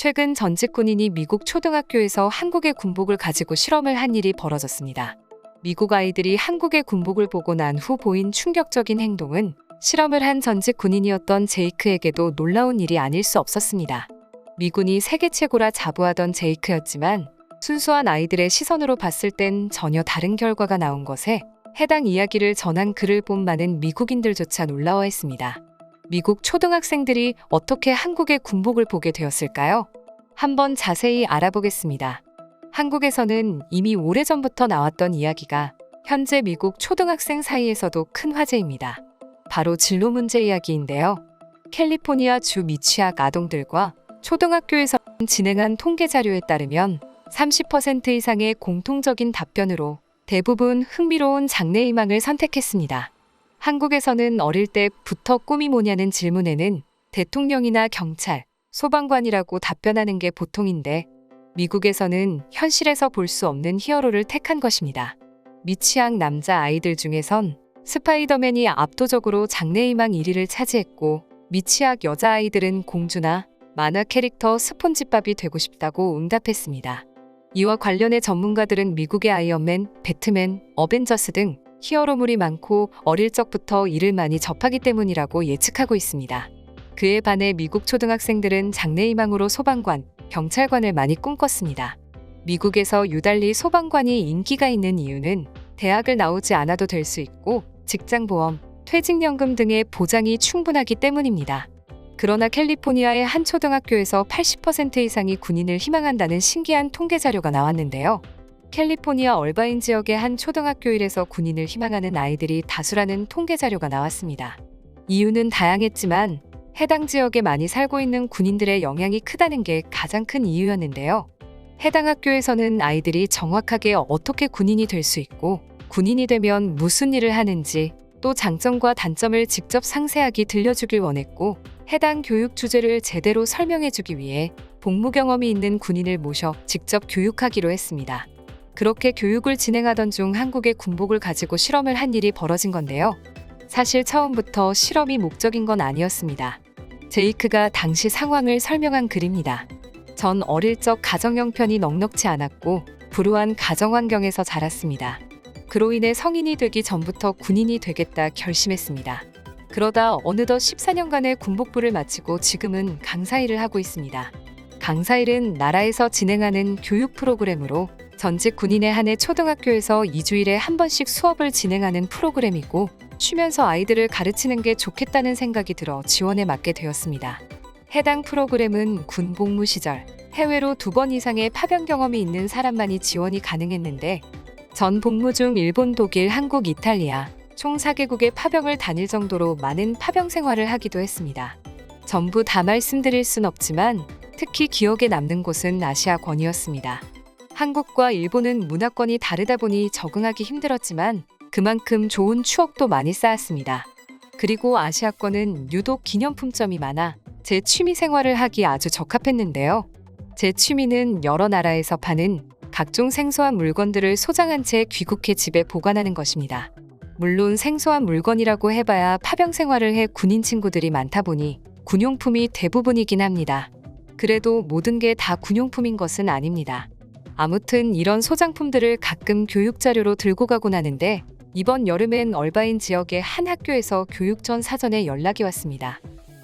최근 전직 군인이 미국 초등학교에서 한국의 군복을 가지고 실험을 한 일이 벌어졌습니다. 미국 아이들이 한국의 군복을 보고 난 후 보인 충격적인 행동은 실험을 한 전직 군인이었던 제이크에게도 놀라운 일이 아닐 수 없었습니다. 미군이 세계 최고라 자부하던 제이크였지만 순수한 아이들의 시선으로 봤을 땐 전혀 다른 결과가 나온 것에 해당 이야기를 전한 글을 본 많은 미국인들조차 놀라워했습니다. 미국 초등학생들이 어떻게 한국의 군복을 보게 되었을까요? 한번 자세히 알아보겠습니다. 한국에서는 이미 오래전부터 나왔던 이야기가 현재 미국 초등학생 사이에서도 큰 화제입니다. 바로 진로 문제 이야기인데요. 캘리포니아 주 미취학 아동들과 초등학교에서 진행한 통계 자료에 따르면 30% 이상의 공통적인 답변으로 대부분 흥미로운 장래희망을 선택했습니다. 한국에서는 어릴 때부터 꿈이 뭐냐는 질문에는 대통령이나 경찰, 소방관이라고 답변하는 게 보통인데 미국에서는 현실에서 볼 수 없는 히어로를 택한 것입니다. 미취학 남자 아이들 중에선 스파이더맨이 압도적으로 장래희망 1위를 차지했고 미취학 여자아이들은 공주나 만화 캐릭터 스폰지밥이 되고 싶다고 응답했습니다. 이와 관련해 전문가들은 미국의 아이언맨, 배트맨, 어벤져스 등 히어로물이 많고 어릴 적부터 이를 많이 접하기 때문이라고 예측하고 있습니다. 그에 반해 미국 초등학생들은 장래희망으로 소방관, 경찰관을 많이 꿈꿨습니다. 미국에서 유달리 소방관이 인기가 있는 이유는 대학을 나오지 않아도 될 수 있고 직장보험, 퇴직연금 등의 보장이 충분하기 때문입니다. 그러나 캘리포니아의 한 초등학교에서 80% 이상이 군인을 희망한다는 신기한 통계 자료가 나왔는데요. 캘리포니아 얼바인 지역의 한 초등학교 일에서 군인을 희망하는 아이들이 다수라는 통계 자료가 나왔습니다. 이유는 다양했지만 해당 지역에 많이 살고 있는 군인들의 영향이 크다는 게 가장 큰 이유였는데요. 해당 학교에서는 아이들이 정확하게 어떻게 군인이 될 수 있고 군인이 되면 무슨 일을 하는지 또 장점과 단점을 직접 상세하게 들려주길 원했고 해당 교육 주제를 제대로 설명해주기 위해 복무 경험이 있는 군인을 모셔 직접 교육하기로 했습니다. 그렇게 교육을 진행하던 중 한국의 군복을 가지고 실험을 한 일이 벌어진 건데요. 사실 처음부터 실험이 목적인 건 아니었습니다. 제이크가 당시 상황을 설명한 글입니다. 전 어릴 적 가정 형편이 넉넉지 않았고 불우한 가정 환경에서 자랐습니다. 그로 인해 성인이 되기 전부터 군인이 되겠다 결심했습니다. 그러다 어느덧 14년간의 군복부를 마치고 지금은 강사 일을 하고 있습니다. 강사 일은 나라에서 진행하는 교육 프로그램으로 전직 군인의 한 해 초등학교에서 2주일에 한 번씩 수업을 진행하는 프로그램이고 쉬면서 아이들을 가르치는 게 좋겠다는 생각이 들어 지원에 맡게 되었습니다. 해당 프로그램은 군 복무 시절 해외로 2번 이상의 파병 경험이 있는 사람만이 지원이 가능했는데 전 복무 중 일본, 독일, 한국, 이탈리아 총 4개국의 파병을 다닐 정도로 많은 파병 생활을 하기도 했습니다. 전부 다 말씀드릴 순 없지만 특히 기억에 남는 곳은 아시아권이었습니다. 한국과 일본은 문화권이 다르다 보니 적응하기 힘들었지만 그만큼 좋은 추억도 많이 쌓았습니다. 그리고 아시아권은 유독 기념품점이 많아 제 취미 생활을 하기 아주 적합했는데요. 제 취미는 여러 나라에서 파는 각종 생소한 물건들을 소장한 채 귀국해 집에 보관하는 것입니다. 물론 생소한 물건이라고 해봐야 파병 생활을 해 군인 친구들이 많다 보니 군용품이 대부분이긴 합니다. 그래도 모든 게 다 군용품인 것은 아닙니다. 아무튼 이런 소장품들을 가끔 교육자료로 들고 가곤 하는데 이번 여름엔 얼바인 지역의 한 학교에서 교육 전 사전에 연락이 왔습니다.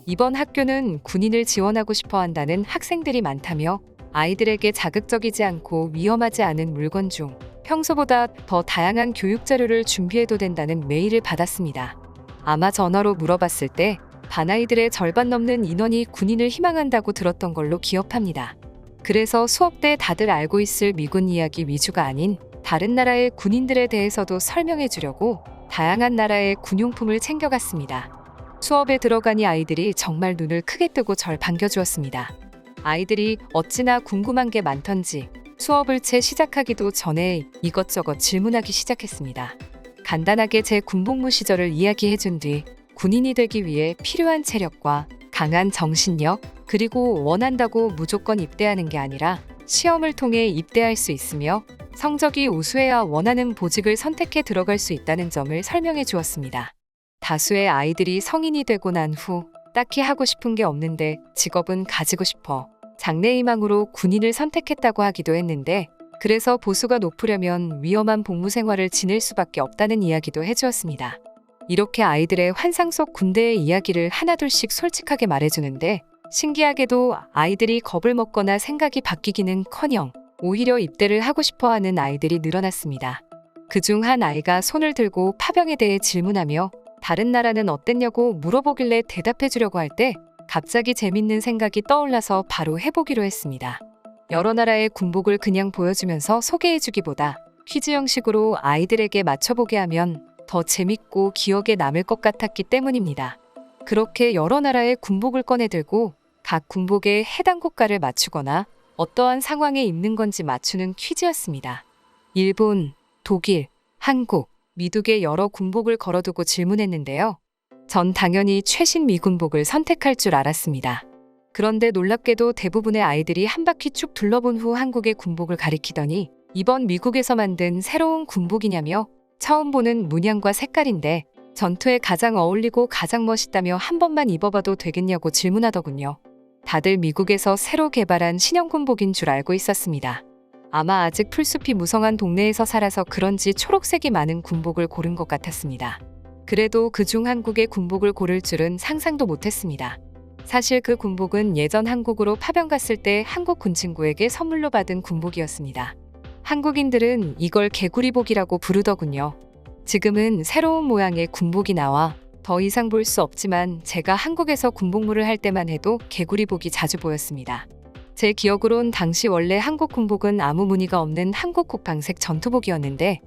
이번 학교는 군인을 지원하고 싶어 한다는 학생들이 많다며 아이들에게 자극적이지 않고 위험하지 않은 물건 중 평소보다 더 다양한 교육 자료를 준비해도 된다는 메일을 받았습니다. 아마 전화로 물어봤을 때 반 아이들의 절반 넘는 인원이 군인을 희망한다고 들었던 걸로 기억합니다. 그래서 수업 때 다들 알고 있을 미군 이야기 위주가 아닌 다른 나라의 군인들에 대해서도 설명해 주려고 다양한 나라의 군용품을 챙겨갔습니다. 수업에 들어가니 아이들이 정말 눈을 크게 뜨고 절 반겨주었습니다. 아이들이 어찌나 궁금한 게 많던지 수업을 채 시작하기도 전에 이것저것 질문하기 시작했습니다. 간단하게 제 군복무 시절을 이야기해 준 뒤 군인이 되기 위해 필요한 체력과 강한 정신력, 그리고 원한다고 무조건 입대하는 게 아니라 시험을 통해 입대할 수 있으며 성적이 우수해야 원하는 보직을 선택해 들어갈 수 있다는 점을 설명해 주었습니다. 다수의 아이들이 성인이 되고 난 후 딱히 하고 싶은 게 없는데 직업은 가지고 싶어 장래희망으로 군인을 선택했다고 하기도 했는데 그래서 보수가 높으려면 위험한 복무 생활을 지낼 수밖에 없다는 이야기도 해주었습니다. 이렇게 아이들의 환상 속 군대의 이야기를 하나둘씩 솔직하게 말해주는데 신기하게도 아이들이 겁을 먹거나 생각이 바뀌기는커녕 오히려 입대를 하고 싶어하는 아이들이 늘어났습니다. 그중 한 아이가 손을 들고 파병에 대해 질문하며 다른 나라는 어땠냐고 물어보길래 대답해 주려고 할 때 갑자기 재밌는 생각이 떠올라서 바로 해보기로 했습니다. 여러 나라의 군복을 그냥 보여주면서 소개해주기보다 퀴즈 형식으로 아이들에게 맞춰보게 하면 더 재밌고 기억에 남을 것 같았기 때문입니다. 그렇게 여러 나라의 군복을 꺼내들고 각 군복의 해당 국가를 맞추거나 어떠한 상황에 입는 건지 맞추는 퀴즈였습니다. 일본, 독일, 한국, 미국의 여러 군복을 걸어두고 질문했는데요. 전 당연히 최신 미군복을 선택할 줄 알았습니다. 그런데 놀랍게도 대부분의 아이들이 한 바퀴 쭉 둘러본 후 한국의 군복을 가리키더니 이번 미국에서 만든 새로운 군복이냐며 처음 보는 문양과 색깔인데 전투에 가장 어울리고 가장 멋있다며 한 번만 입어봐도 되겠냐고 질문하더군요. 다들 미국에서 새로 개발한 신형 군복인 줄 알고 있었습니다. 아마 아직 풀숲이 무성한 동네에서 살아서 그런지 초록색이 많은 군복을 고른 것 같았습니다. 그래도 그중 한국의 군복을 고를 줄은 상상도 못했습니다. 사실 그 군복은 예전 한국으로 파병 갔을 때 한국 군 친구에게 선물로 받은 군복이었습니다. 한국인들은 이걸 개구리복이라고 부르더군요. 지금은 새로운 모양의 군복이 나와 더 이상 볼 수 없지만 제가 한국에서 군복무를 할 때만 해도 개구리복이 자주 보였습니다. 제 기억으론 당시 원래 한국 군복은 아무 무늬가 없는 한국 국방색 전투복이었는데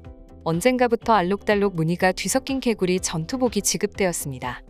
언젠가부터 알록달록 무늬가 뒤섞인 개구리 전투복이 지급되었습니다.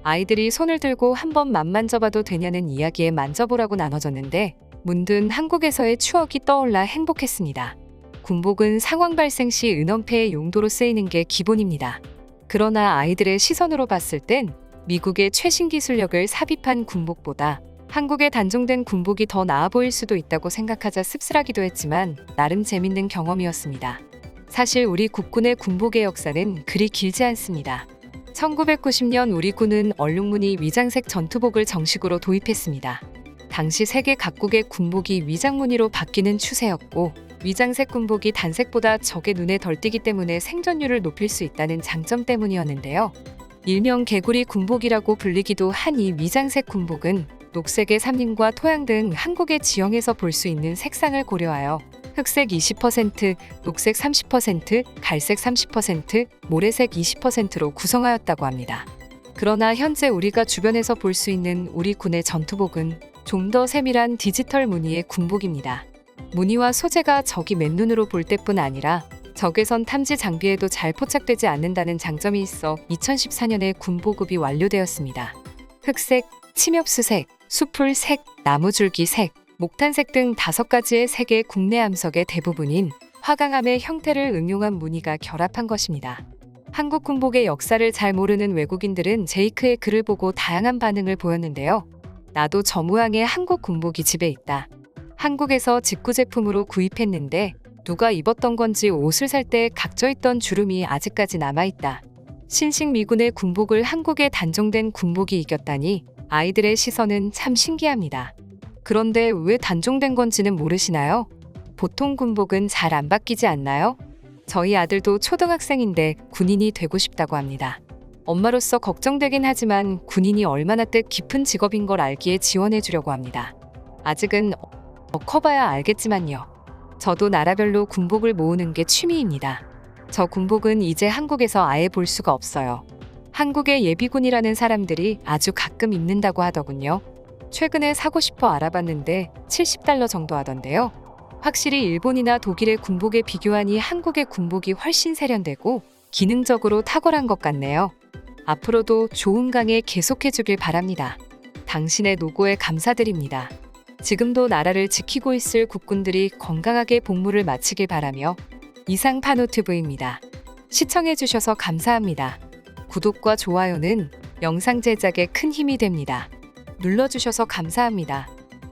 아이들이 손을 들고 한번 만져봐도 되냐는 이야기에 만져보라고 나눠줬는데 문득 한국에서의 추억이 떠올라 행복했습니다. 군복은 상황 발생 시 은원패의 용도로 쓰이는 게 기본입니다. 그러나 아이들의 시선으로 봤을 땐 미국의 최신 기술력을 삽입한 군복보다 한국의 단종된 군복이 더 나아 보일 수도 있다고 생각하자 씁쓸하기도 했지만 나름 재밌는 경험이었습니다. 사실 우리 국군의 군복의 역사는 그리 길지 않습니다. 1990년 우리 군은 얼룩무늬 위장색 전투복을 정식으로 도입했습니다. 당시 세계 각국의 군복이 위장무늬로 바뀌는 추세였고 위장색 군복이 단색보다 적의 눈에 덜 띄기 때문에 생존율을 높일 수 있다는 장점 때문이었는데요. 일명 개구리 군복이라고 불리기도 한 이 위장색 군복은 녹색의 삼림과 토양 등 한국의 지형에서 볼 수 있는 색상을 고려하여 흑색 20%, 녹색 30%, 갈색 30%, 모래색 20%로 구성하였다고 합니다. 그러나 현재 우리가 주변에서 볼 수 있는 우리 군의 전투복은 좀 더 세밀한 디지털 무늬의 군복입니다. 무늬와 소재가 적이 맨눈으로 볼 때뿐 아니라 적외선 탐지 장비에도 잘 포착되지 않는다는 장점이 있어 2014년에 군보급이 완료되었습니다. 흑색, 침엽수색, 수풀색, 나무줄기색, 목탄색 등 5가지의 색의 국내 암석의 대부분인 화강암의 형태를 응용한 무늬가 결합한 것입니다. 한국 군복의 역사를 잘 모르는 외국인들은 제이크의 글을 보고 다양한 반응을 보였는데요. 나도 저 모양의 한국 군복이 집에 있다. 한국에서 직구 제품으로 구입했는데 누가 입었던 건지 옷을 살 때 각져있던 주름이 아직까지 남아있다. 신식 미군의 군복을 한국에 단종된 군복이 이겼다니 아이들의 시선은 참 신기합니다. 그런데 왜 단종된 건지는 모르시나요? 보통 군복은 잘 안 바뀌지 않나요? 저희 아들도 초등학생인데 군인이 되고 싶다고 합니다. 엄마로서 걱정되긴 하지만 군인이 얼마나 뜻 깊은 직업인 걸 알기에 지원해 주려고 합니다. 아직은 더 커봐야 알겠지만요. 저도 나라별로 군복을 모으는 게 취미입니다. 저 군복은 이제 한국에서 아예 볼 수가 없어요. 한국의 예비군이라는 사람들이 아주 가끔 입는다고 하더군요. 최근에 사고 싶어 알아봤는데 $70 정도 하던데요. 확실히 일본이나 독일의 군복에 비교하니 한국의 군복이 훨씬 세련되고 기능적으로 탁월한 것 같네요. 앞으로도 좋은 강의 계속해주길 바랍니다. 당신의 노고에 감사드립니다. 지금도 나라를 지키고 있을 국군들이 건강하게 복무를 마치길 바라며 이상 파노TV입니다. 시청해주셔서 감사합니다. 구독과 좋아요는 영상 제작에 큰 힘이 됩니다. 눌러주셔서 감사합니다.